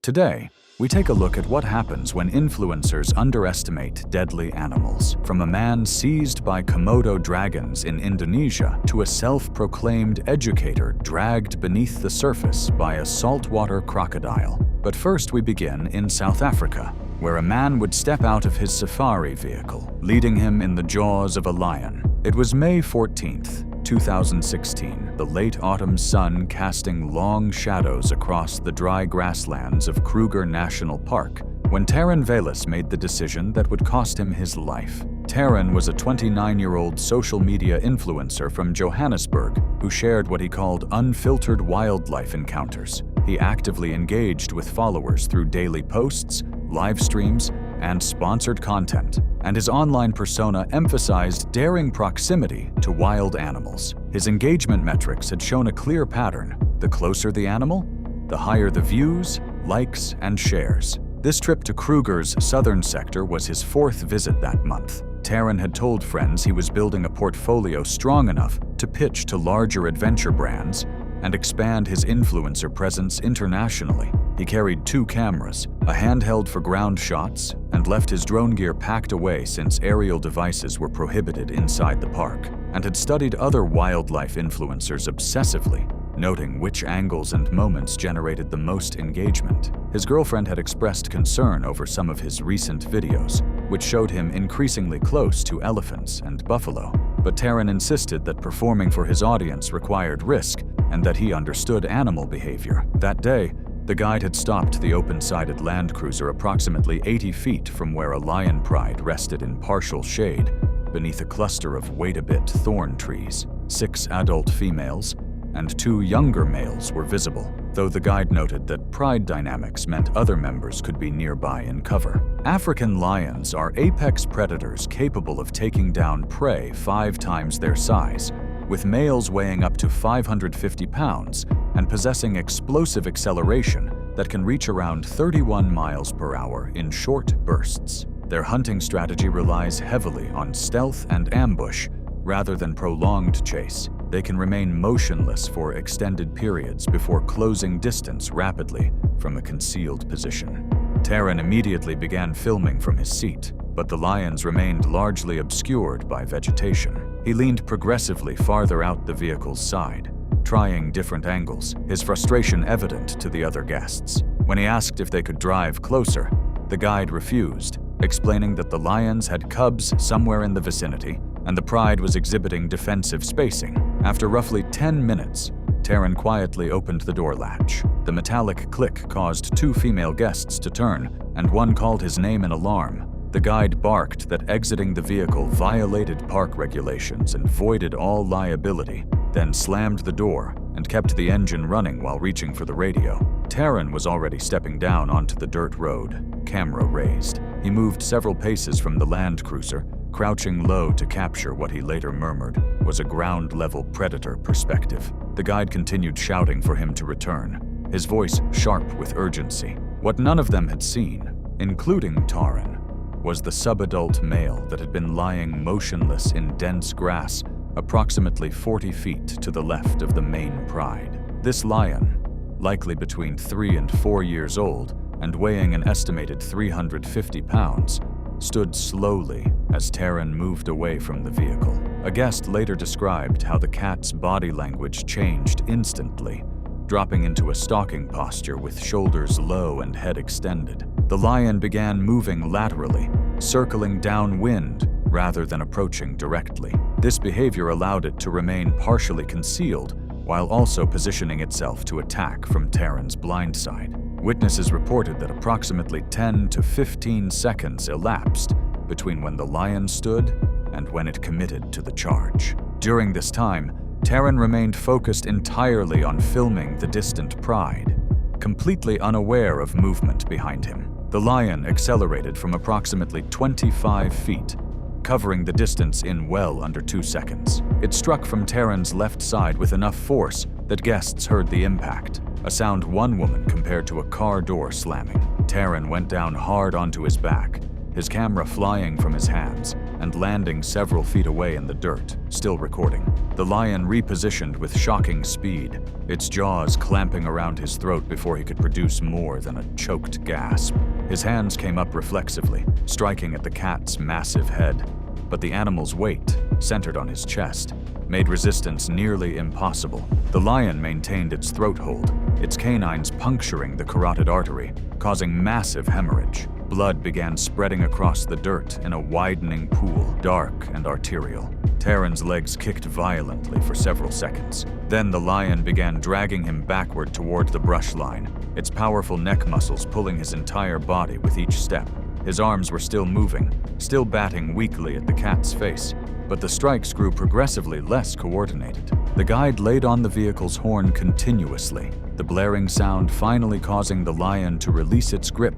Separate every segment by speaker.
Speaker 1: Today, we take a look at what happens when influencers underestimate deadly animals. From a man seized by Komodo dragons in Indonesia to a self-proclaimed educator dragged beneath the surface by a saltwater crocodile. But first we begin in South Africa, where a man would step out of his safari vehicle, leading him in the jaws of a lion. It was May 14th, 2016, the late autumn sun casting long shadows across the dry grasslands of Kruger National Park, when Taryn Velis made the decision that would cost him his life. Taryn was a 29-year-old social media influencer from Johannesburg who shared what he called unfiltered wildlife encounters. He actively engaged with followers through daily posts, live streams, and sponsored content, and his online persona emphasized daring proximity to wild animals. His engagement metrics had shown a clear pattern. The closer the animal, the higher the views, likes, and shares. This trip to Kruger's southern sector was his fourth visit that month. Taryn had told friends he was building a portfolio strong enough to pitch to larger adventure brands and expand his influencer presence internationally. He carried 2 cameras, a handheld for ground shots, and left his drone gear packed away since aerial devices were prohibited inside the park, and had studied other wildlife influencers obsessively, noting which angles and moments generated the most engagement. His girlfriend had expressed concern over some of his recent videos, which showed him increasingly close to elephants and buffalo. But Taryn insisted that performing for his audience required risk and that he understood animal behavior. That day, the guide had stopped the open-sided Land Cruiser approximately 80 feet from where a lion pride rested in partial shade beneath a cluster of wait-a-bit thorn trees. 6 adult females and 2 younger males were visible, though the guide noted that pride dynamics meant other members could be nearby in cover. African lions are apex predators capable of taking down prey 5 times their size, with males weighing up to 550 pounds and possessing explosive acceleration that can reach around 31 miles per hour in short bursts. Their hunting strategy relies heavily on stealth and ambush rather than prolonged chase. They can remain motionless for extended periods before closing distance rapidly from a concealed position. Taryn immediately began filming from his seat, but the lions remained largely obscured by vegetation. He leaned progressively farther out the vehicle's side, trying different angles, his frustration evident to the other guests. When he asked if they could drive closer, the guide refused, explaining that the lions had cubs somewhere in the vicinity and the pride was exhibiting defensive spacing. After roughly 10 minutes, Taryn quietly opened the door latch. The metallic click caused 2 female guests to turn, and one called his name in alarm. The guide barked that exiting the vehicle violated park regulations and voided all liability, then slammed the door and kept the engine running while reaching for the radio. Taryn was already stepping down onto the dirt road, camera raised. He moved several paces from the Land Cruiser, crouching low to capture what he later murmured was a ground-level predator perspective. The guide continued shouting for him to return, his voice sharp with urgency. What none of them had seen, including Taryn, was the subadult male that had been lying motionless in dense grass approximately 40 feet to the left of the main pride. This lion, likely between 3 and 4 years old and weighing an estimated 350 pounds, stood slowly as Taryn moved away from the vehicle. A guest later described how the cat's body language changed instantly, dropping into a stalking posture with shoulders low and head extended. The lion began moving laterally, circling downwind rather than approaching directly. This behavior allowed it to remain partially concealed while also positioning itself to attack from Taryn's blind side. Witnesses reported that approximately 10 to 15 seconds elapsed between when the lion stood and when it committed to the charge. During this time, Taryn remained focused entirely on filming the distant pride, completely unaware of movement behind him. The lion accelerated from approximately 25 feet, covering the distance in well under 2 seconds. It struck from Taryn's left side with enough force that guests heard the impact, a sound one woman compared to a car door slamming. Taryn went down hard onto his back, his camera flying from his hands, and landing several feet away in the dirt, still recording. The lion repositioned with shocking speed, its jaws clamping around his throat before he could produce more than a choked gasp. His hands came up reflexively, striking at the cat's massive head, but the animal's weight, centered on his chest, made resistance nearly impossible. The lion maintained its throat hold, its canines puncturing the carotid artery, causing massive hemorrhage. Blood began spreading across the dirt in a widening pool, dark and arterial. Terran's legs kicked violently for several seconds. Then the lion began dragging him backward toward the brush line, its powerful neck muscles pulling his entire body with each step. His arms were still moving, still batting weakly at the cat's face, but the strikes grew progressively less coordinated. The guide laid on the vehicle's horn continuously, the blaring sound finally causing the lion to release its grip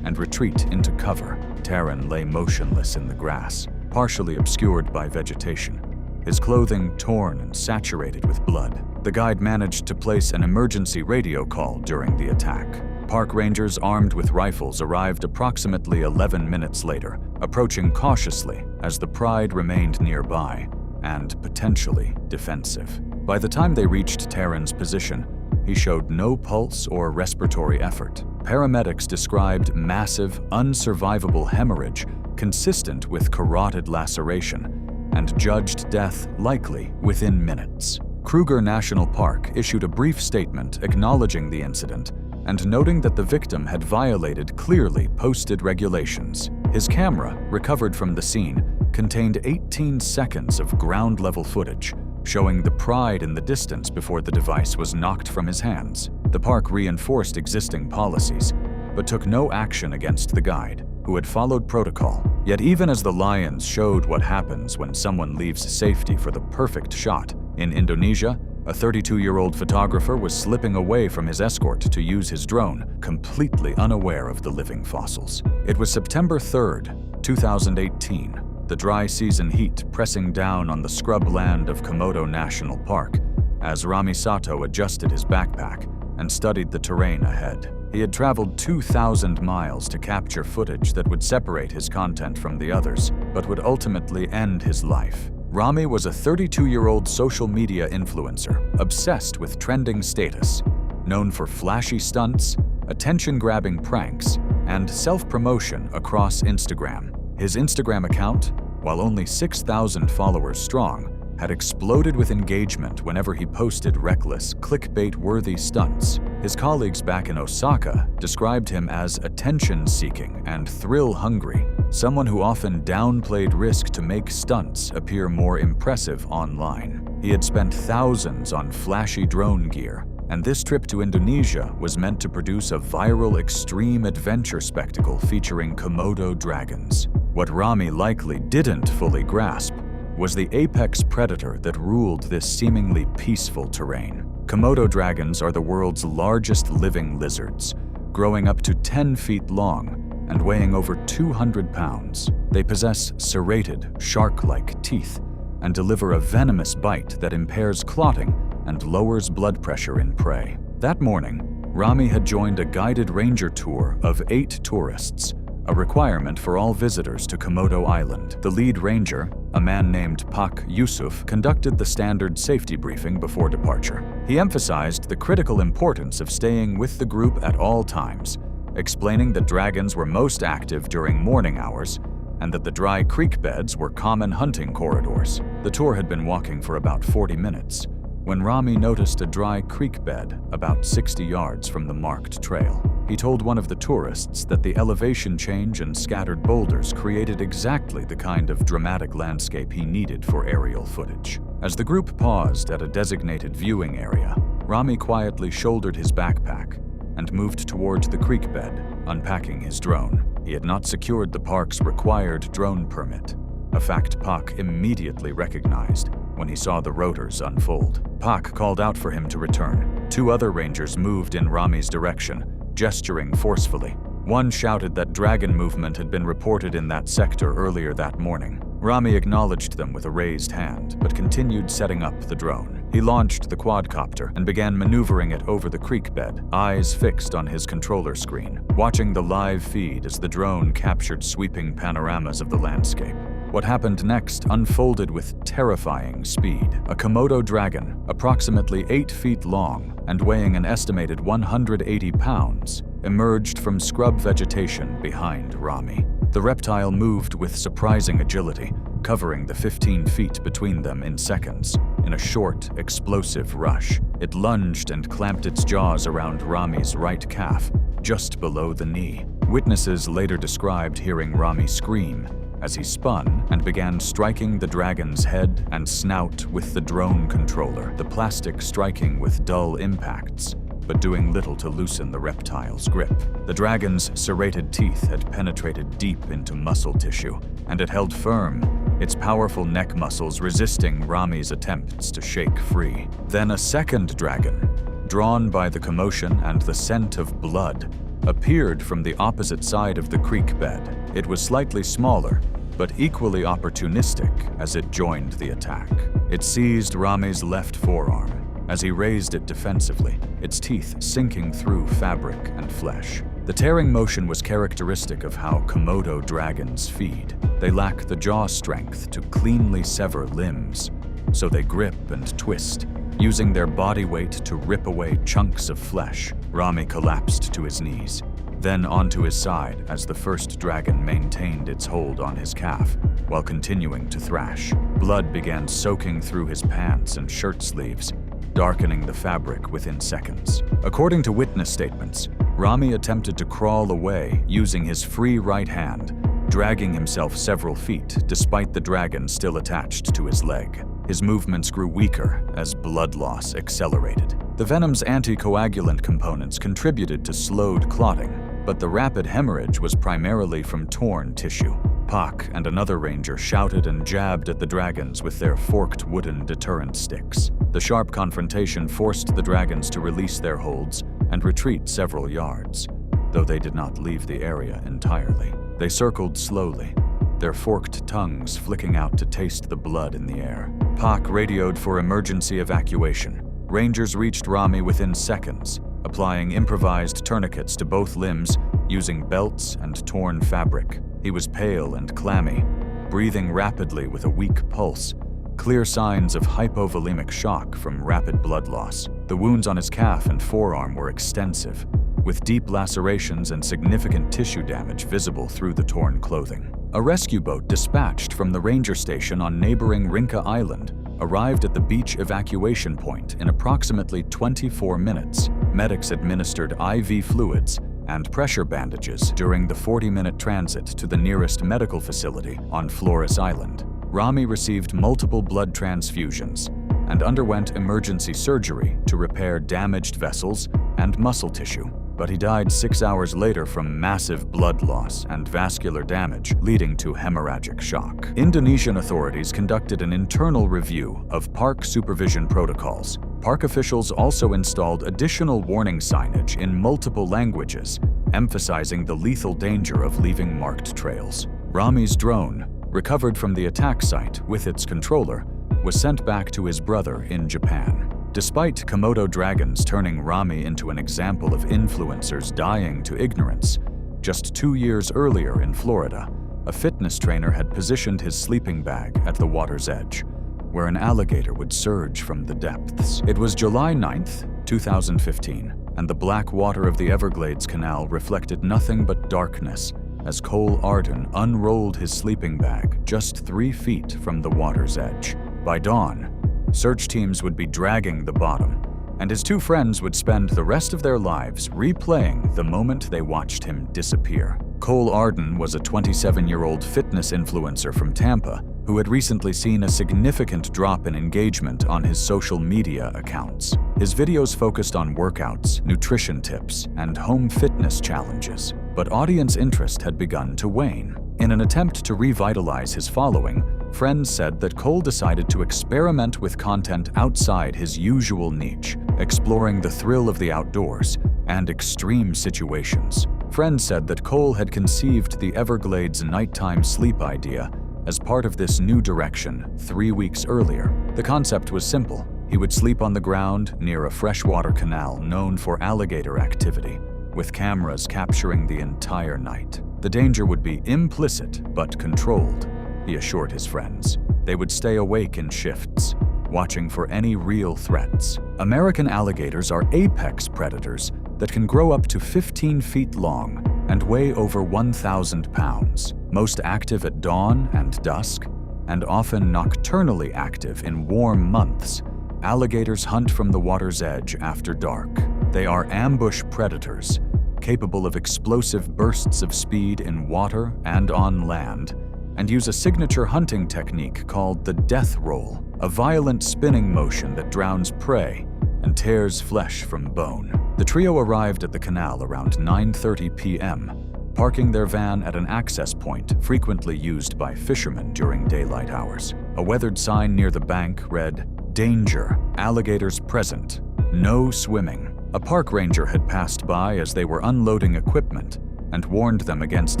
Speaker 1: and retreat into cover. Terran lay motionless in the grass, partially obscured by vegetation, his clothing torn and saturated with blood. The guide managed to place an emergency radio call during the attack. Park rangers armed with rifles arrived approximately 11 minutes later, approaching cautiously as the pride remained nearby and potentially defensive. By the time they reached Terran's position, he showed no pulse or respiratory effort. Paramedics described massive, unsurvivable hemorrhage consistent with carotid laceration and judged death likely within minutes. Kruger National Park issued a brief statement acknowledging the incident and noting that the victim had violated clearly posted regulations. His camera, recovered from the scene, contained 18 seconds of ground-level footage, showing the pride in the distance before the device was knocked from his hands. The park reinforced existing policies, but took no action against the guide, who had followed protocol. Yet even as the lions showed what happens when someone leaves safety for the perfect shot, in Indonesia, a 32-year-old photographer was slipping away from his escort to use his drone, completely unaware of the living fossils. It was September 3rd, 2018, the dry season heat pressing down on the scrubland of Komodo National Park as Rami Sato adjusted his backpack and studied the terrain ahead. He had traveled 2,000 miles to capture footage that would separate his content from the others, but would ultimately end his life. Rami was a 32-year-old social media influencer, obsessed with trending status, known for flashy stunts, attention-grabbing pranks, and self-promotion across Instagram. His Instagram account, while only 6,000 followers strong, had exploded with engagement whenever he posted reckless, clickbait-worthy stunts. His colleagues back in Osaka described him as attention-seeking and thrill-hungry, someone who often downplayed risk to make stunts appear more impressive online. He had spent thousands on flashy drone gear, and this trip to Indonesia was meant to produce a viral extreme adventure spectacle featuring Komodo dragons. What Rami likely didn't fully grasp was the apex predator that ruled this seemingly peaceful terrain. Komodo dragons are the world's largest living lizards, growing up to 10 feet long and weighing over 200 pounds. They possess serrated, shark-like teeth and deliver a venomous bite that impairs clotting and lowers blood pressure in prey. That morning, Rami had joined a guided ranger tour of 8 tourists, a requirement for all visitors to Komodo Island. The lead ranger, a man named Pak Yusuf, conducted the standard safety briefing before departure. He emphasized the critical importance of staying with the group at all times, explaining that dragons were most active during morning hours and that the dry creek beds were common hunting corridors. The tour had been walking for about 40 minutes when Rami noticed a dry creek bed about 60 yards from the marked trail. He told one of the tourists that the elevation change and scattered boulders created exactly the kind of dramatic landscape he needed for aerial footage. As the group paused at a designated viewing area, Rami quietly shouldered his backpack and moved towards the creek bed, unpacking his drone. He had not secured the park's required drone permit, a fact Pak immediately recognized when he saw the rotors unfold. Pak called out for him to return. 2 other rangers moved in Rami's direction, gesturing forcefully. One shouted that dragon movement had been reported in that sector earlier that morning. Rami acknowledged them with a raised hand, but continued setting up the drone. He launched the quadcopter and began maneuvering it over the creek bed, eyes fixed on his controller screen, watching the live feed as the drone captured sweeping panoramas of the landscape. What happened next unfolded with terrifying speed. A Komodo dragon, approximately 8 feet long and weighing an estimated 180 pounds, emerged from scrub vegetation behind Rami. The reptile moved with surprising agility, covering the 15 feet between them in seconds. In a short, explosive rush, it lunged and clamped its jaws around Rami's right calf, just below the knee. Witnesses later described hearing Rami scream as he spun and began striking the dragon's head and snout with the drone controller, the plastic striking with dull impacts, but doing little to loosen the reptile's grip. The dragon's serrated teeth had penetrated deep into muscle tissue, and it held firm, its powerful neck muscles resisting Rami's attempts to shake free. Then a second dragon, drawn by the commotion and the scent of blood, appeared from the opposite side of the creek bed. It was slightly smaller, but equally opportunistic as it joined the attack. It seized Rami's left forearm as he raised it defensively, its teeth sinking through fabric and flesh. The tearing motion was characteristic of how Komodo dragons feed. They lack the jaw strength to cleanly sever limbs, so they grip and twist, using their body weight to rip away chunks of flesh. Rami collapsed to his knees, then onto his side as the first dragon maintained its hold on his calf while continuing to thrash. Blood began soaking through his pants and shirt sleeves, darkening the fabric within seconds. According to witness statements, Rami attempted to crawl away using his free right hand, dragging himself several feet despite the dragon still attached to his leg. His movements grew weaker as blood loss accelerated. The venom's anticoagulant components contributed to slowed clotting, but the rapid hemorrhage was primarily from torn tissue. Pak and another ranger shouted and jabbed at the dragons with their forked wooden deterrent sticks. The sharp confrontation forced the dragons to release their holds and retreat several yards, though they did not leave the area entirely. They circled slowly, their forked tongues flicking out to taste the blood in the air. Pak radioed for emergency evacuation. Rangers reached Rami within seconds, applying improvised tourniquets to both limbs using belts and torn fabric. He was pale and clammy, breathing rapidly with a weak pulse, clear signs of hypovolemic shock from rapid blood loss. The wounds on his calf and forearm were extensive, with deep lacerations and significant tissue damage visible through the torn clothing. A rescue boat dispatched from the ranger station on neighboring Rinka Island arrived at the beach evacuation point in approximately 24 minutes. Medics administered IV fluids and pressure bandages during the 40-minute transit to the nearest medical facility on Flores Island. Rami received multiple blood transfusions and underwent emergency surgery to repair damaged vessels and muscle tissue, but he died 6 hours later from massive blood loss and vascular damage, leading to hemorrhagic shock. Indonesian authorities conducted an internal review of park supervision protocols. Park officials also installed additional warning signage in multiple languages, emphasizing the lethal danger of leaving marked trails. Rami's drone, recovered from the attack site with its controller, was sent back to his brother in Japan. Despite Komodo dragons turning Rami into an example of influencers dying to ignorance, just 2 years earlier in Florida, a fitness trainer had positioned his sleeping bag at the water's edge, where an alligator would surge from the depths. It was July 9th, 2015, and the black water of the Everglades Canal reflected nothing but darkness as Cole Arden unrolled his sleeping bag just 3 feet from the water's edge. By dawn, search teams would be dragging the bottom, and his two friends would spend the rest of their lives replaying the moment they watched him disappear. Cole Arden was a 27-year-old fitness influencer from Tampa who had recently seen a significant drop in engagement on his social media accounts. His videos focused on workouts, nutrition tips, and home fitness challenges, but audience interest had begun to wane. In an attempt to revitalize his following, friends said that Cole decided to experiment with content outside his usual niche, exploring the thrill of the outdoors and extreme situations. Friends said that Cole had conceived the Everglades nighttime sleep idea as part of this new direction 3 weeks earlier. The concept was simple. He would sleep on the ground near a freshwater canal known for alligator activity, with cameras capturing the entire night. The danger would be implicit but controlled. he assured his friends. They would stay awake in shifts, watching for any real threats. American alligators are apex predators that can grow up to 15 feet long and weigh over 1,000 pounds. Most active at dawn and dusk, and often nocturnally active in warm months, alligators hunt from the water's edge after dark. They are ambush predators, capable of explosive bursts of speed in water and on land, and use a signature hunting technique called the death roll, a violent spinning motion that drowns prey and tears flesh from bone. The trio arrived at the canal around 9:30 p.m., parking their van at an access point frequently used by fishermen during daylight hours. A weathered sign near the bank read, "Danger, alligators present, no swimming." A park ranger had passed by as they were unloading equipment and warned them against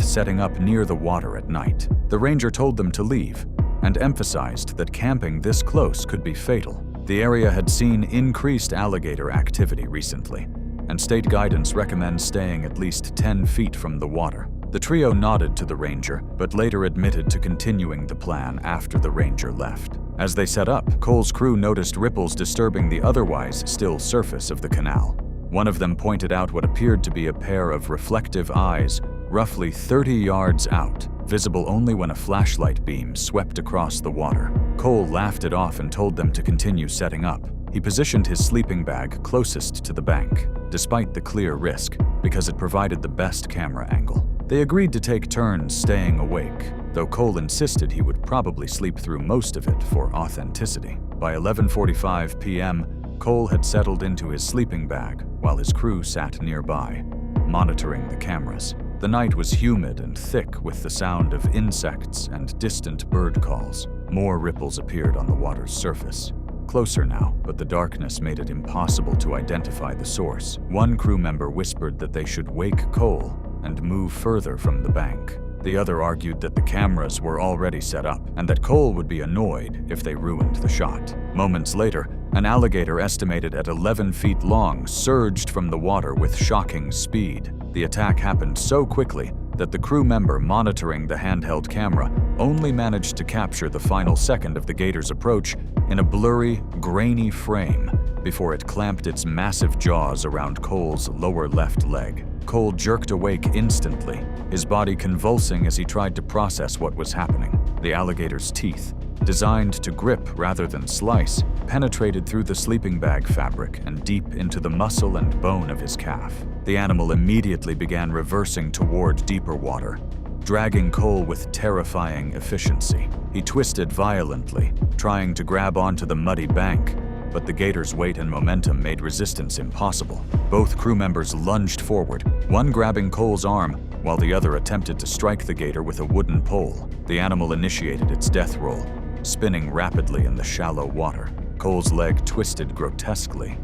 Speaker 1: setting up near the water at night. The ranger told them to leave and emphasized that camping this close could be fatal. The area had seen increased alligator activity recently, and state guidance recommends staying at least 10 feet from the water. The trio nodded to the ranger, but later admitted to continuing the plan after the ranger left. As they set up, Cole's crew noticed ripples disturbing the otherwise still surface of the canal. One of them pointed out what appeared to be a pair of reflective eyes roughly 30 yards out, visible only when a flashlight beam swept across the water. Cole laughed it off and told them to continue setting up. He positioned his sleeping bag closest to the bank, despite the clear risk, because it provided the best camera angle. They agreed to take turns staying awake, though Cole insisted he would probably sleep through most of it for authenticity. By 11:45 p.m., Cole had settled into his sleeping bag while his crew sat nearby, monitoring the cameras. The night was humid and thick with the sound of insects and distant bird calls. More ripples appeared on the water's surface. Closer now, but the darkness made it impossible to identify the source. One crew member whispered that they should wake Cole and move further from the bank. The other argued that the cameras were already set up and that Cole would be annoyed if they ruined the shot. Moments later, an alligator estimated at 11 feet long surged from the water with shocking speed. The attack happened so quickly that the crew member monitoring the handheld camera only managed to capture the final second of the gator's approach in a blurry, grainy frame before it clamped its massive jaws around Cole's lower left leg. Cole jerked awake instantly, his body convulsing as he tried to process what was happening. The alligator's teeth, designed to grip rather than slice, penetrated through the sleeping bag fabric and deep into the muscle and bone of his calf. The animal immediately began reversing toward deeper water, dragging Cole with terrifying efficiency. He twisted violently, trying to grab onto the muddy bank, but the gator's weight and momentum made resistance impossible. Both crew members lunged forward, one grabbing Cole's arm, while the other attempted to strike the gator with a wooden pole. The animal initiated its death roll, spinning rapidly in the shallow water. Cole's leg twisted grotesquely,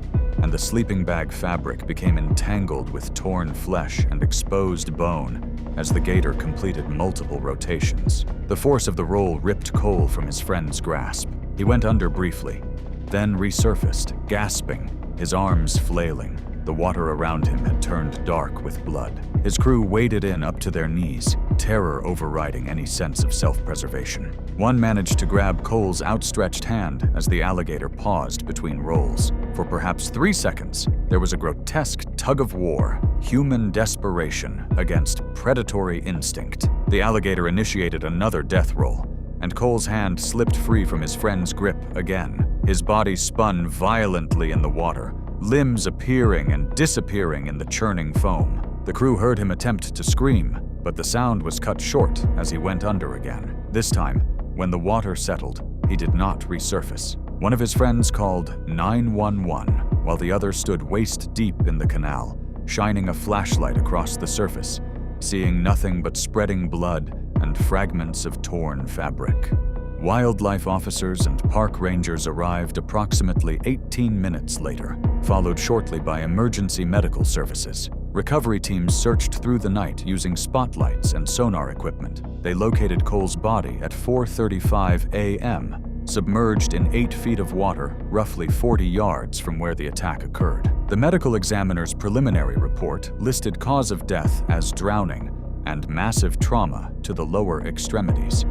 Speaker 1: and the sleeping bag fabric became entangled with torn flesh and exposed bone as the gator completed multiple rotations. The force of the roll ripped Cole from his friend's grasp. He went under briefly, then resurfaced, gasping, his arms flailing. The water around him had turned dark with blood. His crew waded in up to their knees, terror overriding any sense of self-preservation. One managed to grab Cole's outstretched hand as the alligator paused between rolls. For perhaps 3 seconds, there was a grotesque tug-of-war, human desperation against predatory instinct. The alligator initiated another death roll, and Cole's hand slipped free from his friend's grip again. His body spun violently in the water, limbs appearing and disappearing in the churning foam. The crew heard him attempt to scream, but the sound was cut short as he went under again. This time, when the water settled, he did not resurface. One of his friends called 911, while the other stood waist deep in the canal, shining a flashlight across the surface, seeing nothing but spreading blood and fragments of torn fabric. Wildlife officers and park rangers arrived approximately 18 minutes later, followed shortly by emergency medical services. Recovery teams searched through the night using spotlights and sonar equipment. They located Cole's body at 4:35 a.m., submerged in 8 feet of water, roughly 40 yards from where the attack occurred. The medical examiner's preliminary report listed cause of death as drowning and massive trauma to the lower extremities,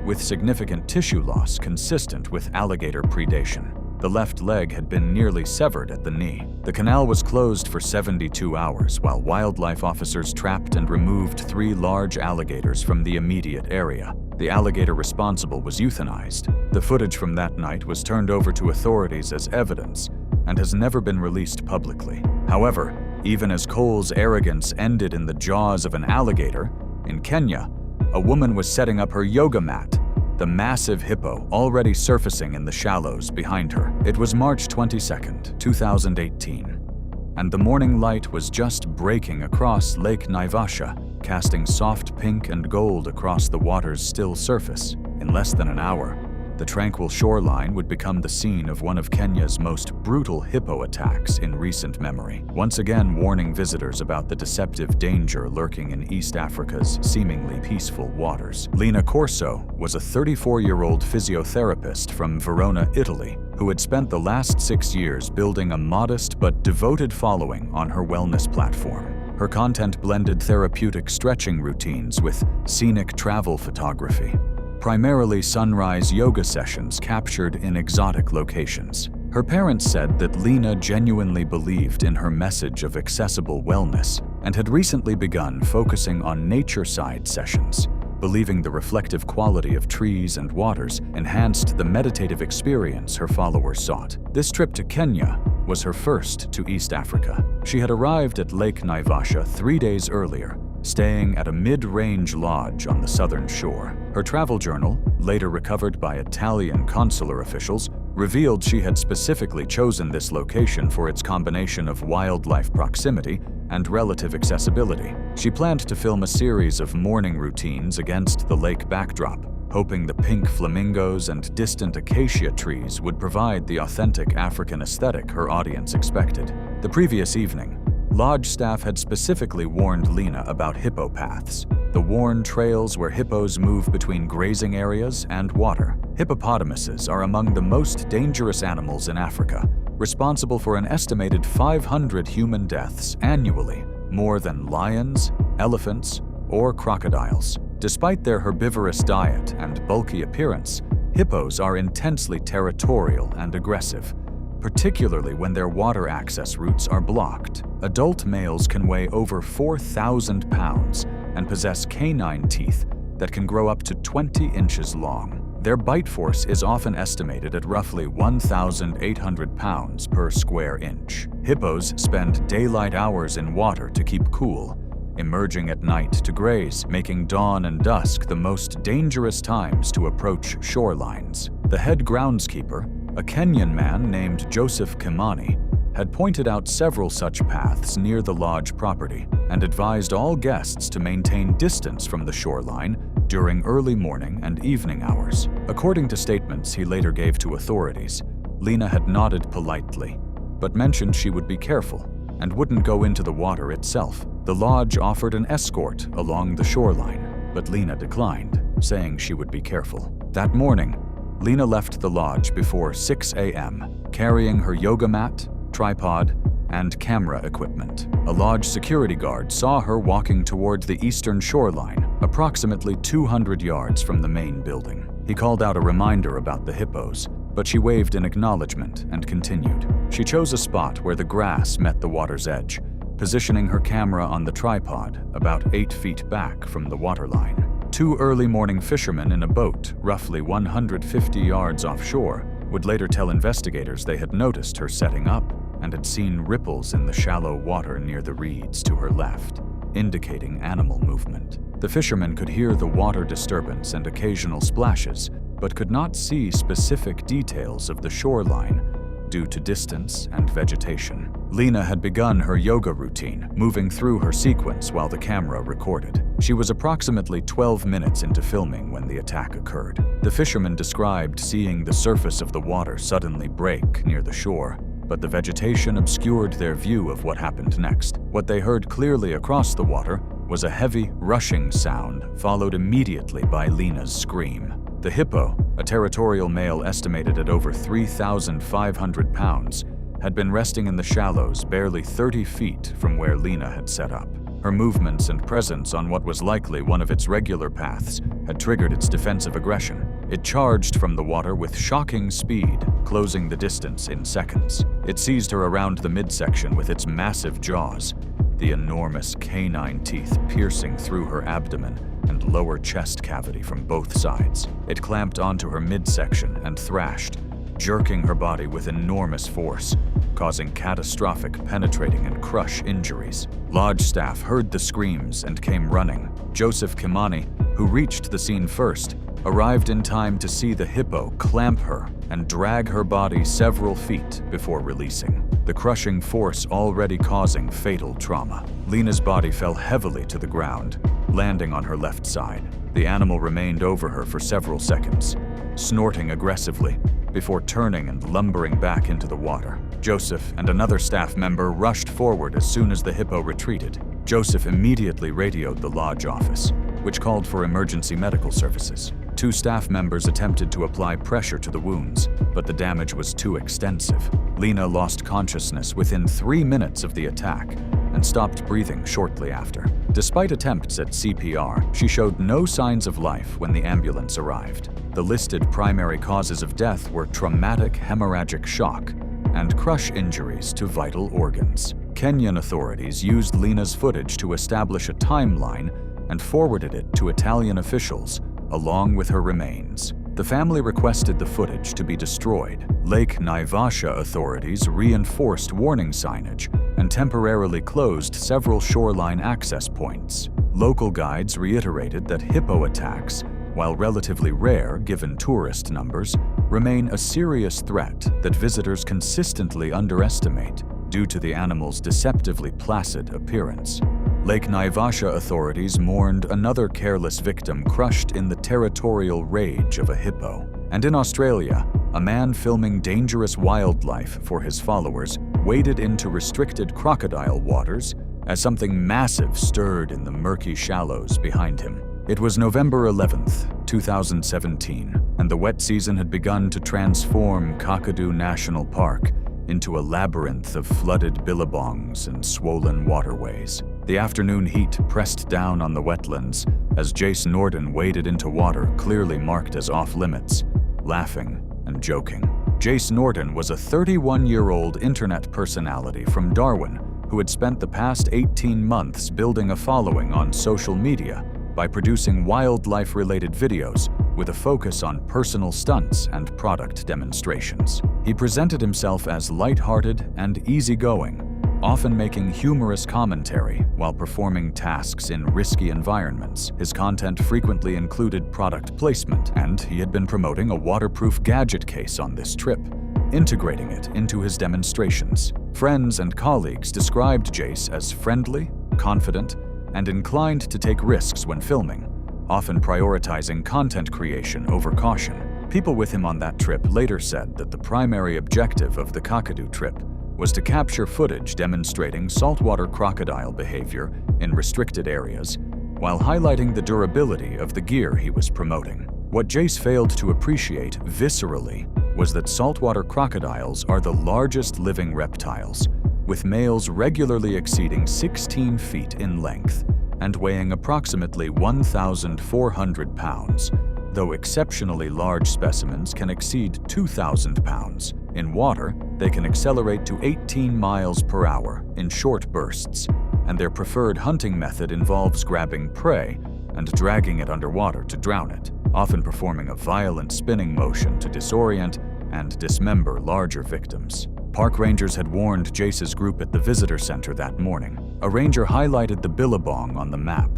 Speaker 1: with significant tissue loss consistent with alligator predation. The left leg had been nearly severed at the knee. The canal was closed for 72 hours while wildlife officers trapped and removed 3 large alligators from the immediate area. The alligator responsible was euthanized. The footage from that night was turned over to authorities as evidence and has never been released publicly. However, even as Cole's arrogance ended in the jaws of an alligator, in Kenya, a woman was setting up her yoga mat, the massive hippo already surfacing in the shallows behind her. It was March 22, 2018, and the morning light was just breaking across Lake Naivasha, casting soft pink and gold across the water's still surface. In less than an hour, the tranquil shoreline would become the scene of one of Kenya's most brutal hippo attacks in recent memory, once again warning visitors about the deceptive danger lurking in East Africa's seemingly peaceful waters. Lina Corso was a 34-year-old physiotherapist from Verona, Italy, who had spent the last 6 years building a modest but devoted following on her wellness platform. Her content blended therapeutic stretching routines with scenic travel photography, primarily sunrise yoga sessions captured in exotic locations. Her parents said that Lina genuinely believed in her message of accessible wellness and had recently begun focusing on nature-side sessions, believing the reflective quality of trees and waters enhanced the meditative experience her followers sought. This trip to Kenya was her first to East Africa. She had arrived at Lake Naivasha 3 days earlier, staying at a mid-range lodge on the southern shore. Her travel journal, later recovered by Italian consular officials, revealed she had specifically chosen this location for its combination of wildlife proximity and relative accessibility. She planned to film a series of morning routines against the lake backdrop, hoping the pink flamingos and distant acacia trees would provide the authentic African aesthetic her audience expected. The previous evening, lodge staff had specifically warned Lina about hippo paths, the worn trails where hippos move between grazing areas and water. Hippopotamuses are among the most dangerous animals in Africa, responsible for an estimated 500 human deaths annually, more than lions, elephants, or crocodiles. Despite their herbivorous diet and bulky appearance, hippos are intensely territorial and aggressive, particularly when their water access routes are blocked. Adult males can weigh over 4,000 pounds and possess canine teeth that can grow up to 20 inches long. Their bite force is often estimated at roughly 1,800 pounds per square inch. Hippos spend daylight hours in water to keep cool, emerging at night to graze, making dawn and dusk the most dangerous times to approach shorelines. The head groundskeeper, a Kenyan man named Joseph Kimani, had pointed out several such paths near the lodge property and advised all guests to maintain distance from the shoreline during early morning and evening hours. According to statements he later gave to authorities, Lina had nodded politely, but mentioned she would be careful and wouldn't go into the water itself. The lodge offered an escort along the shoreline, but Lina declined, saying she would be careful. That morning, Lina left the lodge before 6 a.m., carrying her yoga mat, tripod, and camera equipment. A lodge security guard saw her walking toward the eastern shoreline, approximately 200 yards from the main building. He called out a reminder about the hippos, but she waved in acknowledgement and continued. She chose a spot where the grass met the water's edge, positioning her camera on the tripod about 8 feet back from the waterline. 2 early morning fishermen in a boat, roughly 150 yards offshore, would later tell investigators they had noticed her setting up and had seen ripples in the shallow water near the reeds to her left, indicating animal movement. The fishermen could hear the water disturbance and occasional splashes, but could not see specific details of the shoreline due to distance and vegetation. Lina had begun her yoga routine, moving through her sequence while the camera recorded. She was approximately 12 minutes into filming when the attack occurred. The fishermen described seeing the surface of the water suddenly break near the shore, but the vegetation obscured their view of what happened next. What they heard clearly across the water was a heavy, rushing sound, followed immediately by Lina's scream. The hippo, a territorial male estimated at over 3,500 pounds, had been resting in the shallows barely 30 feet from where Lina had set up. Her movements and presence on what was likely one of its regular paths had triggered its defensive aggression. It charged from the water with shocking speed, closing the distance in seconds. It seized her around the midsection with its massive jaws, the enormous canine teeth piercing through her abdomen and lower chest cavity from both sides. It clamped onto her midsection and thrashed, jerking her body with enormous force, causing catastrophic penetrating and crush injuries. Lodge staff heard the screams and came running. Joseph Kimani, who reached the scene first, arrived in time to see the hippo clamp her and drag her body several feet before releasing, the crushing force already causing fatal trauma. Lena's body fell heavily to the ground, landing on her left side. The animal remained over her for several seconds, snorting aggressively, before turning and lumbering back into the water. Joseph and another staff member rushed forward as soon as the hippo retreated. Joseph immediately radioed the lodge office, which called for emergency medical services. 2 staff members attempted to apply pressure to the wounds, but the damage was too extensive. Lena lost consciousness within 3 minutes of the attack and stopped breathing shortly after. Despite attempts at CPR, she showed no signs of life when the ambulance arrived. The listed primary causes of death were traumatic hemorrhagic shock and crush injuries to vital organs. Kenyan authorities used Lena's footage to establish a timeline and forwarded it to Italian officials, along with her remains. The family requested the footage to be destroyed. Lake Naivasha authorities reinforced warning signage and temporarily closed several shoreline access points. Local guides reiterated that hippo attacks, while relatively rare given tourist numbers, remain a serious threat that visitors consistently underestimate due to the animal's deceptively placid appearance. Lake Naivasha authorities mourned another careless victim crushed in the territorial rage of a hippo. And in Australia, a man filming dangerous wildlife for his followers waded into restricted crocodile waters as something massive stirred in the murky shallows behind him. It was November 11th, 2017, and the wet season had begun to transform Komodo National Park into a labyrinth of flooded billabongs and swollen waterways. The afternoon heat pressed down on the wetlands as Jace Norden waded into water clearly marked as off-limits, laughing and joking. Jace Norden was a 31-year-old internet personality from Darwin who had spent the past 18 months building a following on social media by producing wildlife-related videos with a focus on personal stunts and product demonstrations. He presented himself as lighthearted and easygoing, often making humorous commentary while performing tasks in risky environments. His content frequently included product placement, and he had been promoting a waterproof gadget case on this trip, integrating it into his demonstrations. Friends and colleagues described Jace as friendly, confident, and inclined to take risks when filming, often prioritizing content creation over caution. People with him on that trip later said that the primary objective of the Komodo trip was to capture footage demonstrating saltwater crocodile behavior in restricted areas, while highlighting the durability of the gear he was promoting. What Jace failed to appreciate viscerally was that saltwater crocodiles are the largest living reptiles, with males regularly exceeding 16 feet in length and weighing approximately 1,400 pounds, though exceptionally large specimens can exceed 2,000 pounds. In water, they can accelerate to 18 miles per hour in short bursts, and their preferred hunting method involves grabbing prey and dragging it underwater to drown it, often performing a violent spinning motion to disorient and dismember larger victims. Park rangers had warned Jace's group at the visitor center that morning. A ranger highlighted the billabong on the map,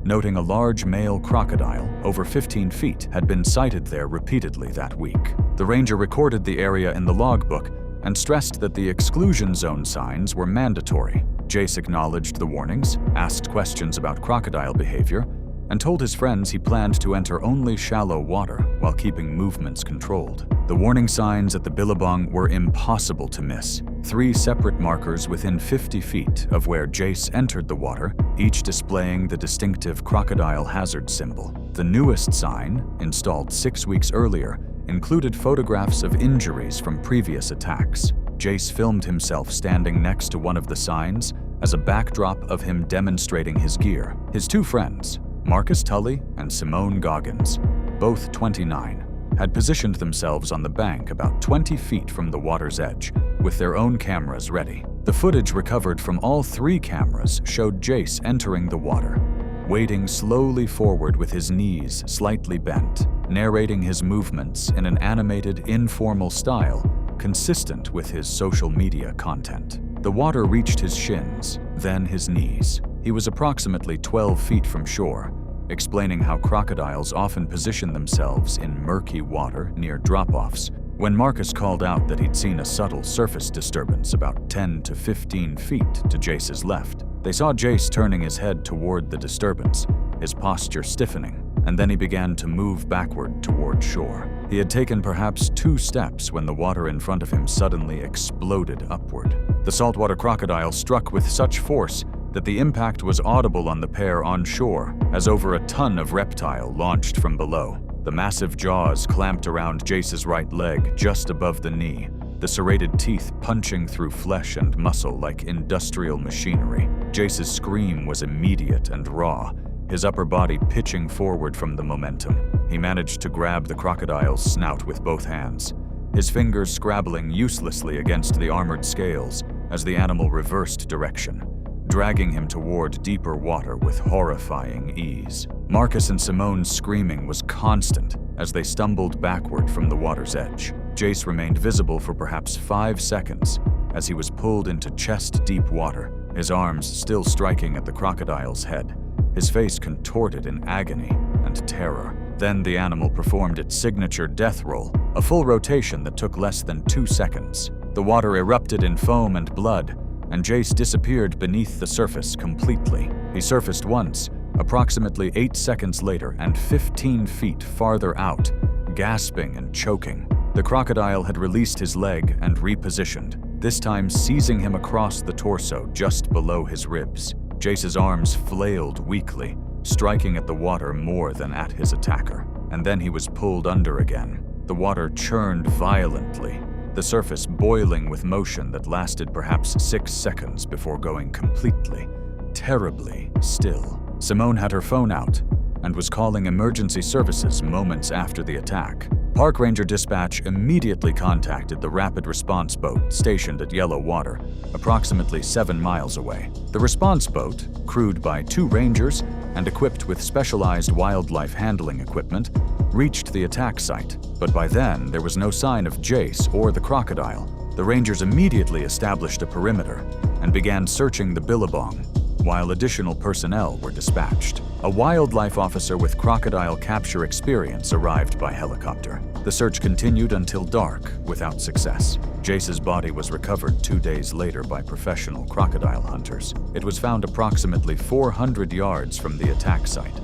Speaker 1: noting a large male crocodile, over 15 feet, had been sighted there repeatedly that week. The ranger recorded the area in the logbook and stressed that the exclusion zone signs were mandatory. Jace acknowledged the warnings, asked questions about crocodile behavior, and told his friends he planned to enter only shallow water while keeping movements controlled. The warning signs at the billabong were impossible to miss. 3 separate markers within 50 feet of where Jace entered the water, each displaying the distinctive crocodile hazard symbol. The newest sign, installed 6 weeks earlier, included photographs of injuries from previous attacks. Jace filmed himself standing next to one of the signs as a backdrop of him demonstrating his gear. His two friends, Marcus Tully and Simone Goggins, both 29, had positioned themselves on the bank about 20 feet from the water's edge, with their own cameras ready. The footage recovered from all three cameras showed Jace entering the water, wading slowly forward with his knees slightly bent, narrating his movements in an animated, informal style consistent with his social media content. The water reached his shins, then his knees. He was approximately 12 feet from shore, explaining how crocodiles often position themselves in murky water near drop-offs. When Marcus called out that he'd seen a subtle surface disturbance about 10 to 15 feet to Jace's left, they saw Jace turning his head toward the disturbance, his posture stiffening, and then he began to move backward toward shore. He had taken perhaps 2 steps when the water in front of him suddenly exploded upward. The saltwater crocodile struck with such force that the impact was audible on the pair on shore as over a ton of reptile launched from below. The massive jaws clamped around Jace's right leg just above the knee, the serrated teeth punching through flesh and muscle like industrial machinery. Jace's scream was immediate and raw, his upper body pitching forward from the momentum. He managed to grab the crocodile's snout with both hands, his fingers scrabbling uselessly against the armored scales as the animal reversed direction, dragging him toward deeper water with horrifying ease. Marcus and Simone's screaming was constant as they stumbled backward from the water's edge. Jace remained visible for perhaps 5 seconds as he was pulled into chest-deep water, his arms still striking at the crocodile's head, his face contorted in agony and terror. Then the animal performed its signature death roll, a full rotation that took less than 2 seconds. The water erupted in foam and blood, and Jace disappeared beneath the surface completely. He surfaced once, approximately 8 seconds later, and 15 feet farther out, gasping and choking. The crocodile had released his leg and repositioned, this time seizing him across the torso just below his ribs. Jace's arms flailed weakly, striking at the water more than at his attacker. And then he was pulled under again. The water churned violently, the surface boiling with motion that lasted perhaps 6 seconds before going completely, terribly still. Simone had her phone out and was calling emergency services moments after the attack. Park Ranger Dispatch immediately contacted the rapid response boat stationed at Yellow Water, approximately 7 miles away. The response boat, crewed by 2 rangers and equipped with specialized wildlife handling equipment, reached the attack site, but by then there was no sign of Jace or the crocodile. The rangers immediately established a perimeter and began searching the billabong, while additional personnel were dispatched. A wildlife officer with crocodile capture experience arrived by helicopter. The search continued until dark without success. Jace's body was recovered 2 days later by professional crocodile hunters. It was found approximately 400 yards from the attack site,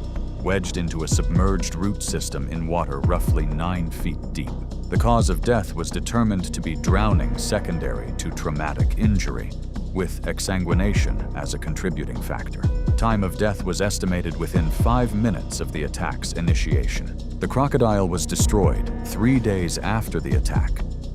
Speaker 1: wedged into a submerged root system in water roughly 9 feet deep. The cause of death was determined to be drowning secondary to traumatic injury, with exsanguination as a contributing factor. Time of death was estimated within 5 minutes of the attack's initiation. The crocodile was destroyed 3 days after the attack,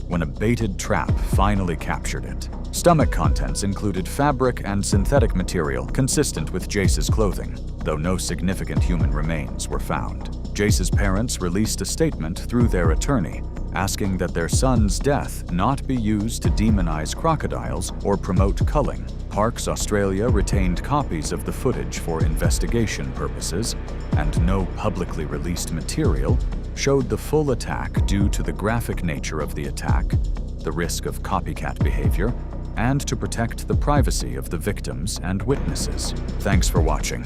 Speaker 1: when a baited trap finally captured it. Stomach contents included fabric and synthetic material consistent with Jace's clothing, though no significant human remains were found. Jace's parents released a statement through their attorney, asking that their son's death not be used to demonize crocodiles or promote culling. Parks Australia retained copies of the footage for investigation purposes, and no publicly released material showed the full attack due to the graphic nature of the attack, the risk of copycat behavior, and to protect the privacy of the victims and witnesses. Thanks for watching.